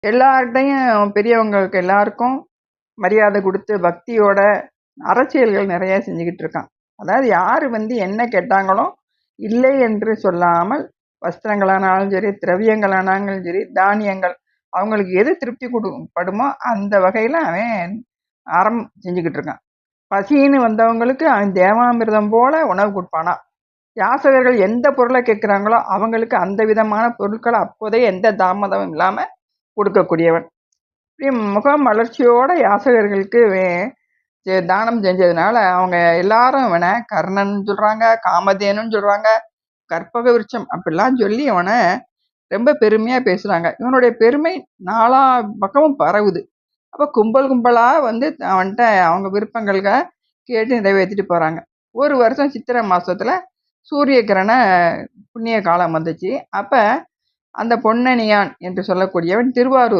எல்லார்கிட்டயும் பெரியவங்களுக்கு எல்லாருக்கும் மரியாதை குடுத்து, பக்தியோட அரசியல்கள் நெறைய செஞ்சுகிட்டு இருக்கான். அதாவது யாரு என்ன கேட்டாங்களோ, இல்லை என்று சொல்லாமல், வஸ்திரங்களானாலும் சரி, திரவியங்களானாலும் சரி, தானியங்கள் அவங்களுக்கு எது திருப்தி படுமோ, அந்த வகையில அவன் செஞ்சுகிட்டு இருக்கான். பசின்னு வந்தவங்களுக்கு அவன் தேவாமிர்தம் போல உணவு குடுப்பானாம். யாசகர்கள் எந்த பொருள கேட்கிறாங்களோ, அவங்களுக்கு அந்த விதமான பொருட்கள அப்போதே எந்த தாமதமும் இல்லாம குடுக்கக்கூடியவன். இப்படி முகமலர்ச்சியோட யாசகர்களுக்கு தானம் செஞ்சதுனால, அவங்க எல்லாரும் இவன கர்ணன் சொல்றாங்க, காமதேனுன்னு சொல்றாங்க, கற்பக விருட்சம் அப்படிலாம் சொல்லி இவன ரொம்ப பெருமையா பேசுறாங்க. இவனுடைய பெருமை நாலா பக்கமும் பரவுது. அப்ப கும்பல் கும்பலா அவன்ட்ட அவங்க விருப்பங்களுக்க கேட்டு நிறைவேத்திட்டு போறாங்க. ஒரு வருஷம் சித்திரை மாசத்துல சூரிய கிரண புண்ணிய காலம் வந்துச்சு. அப்ப அந்த பொன்னணியான் என்று சொல்லக்கூடியவன் திருவாரூர்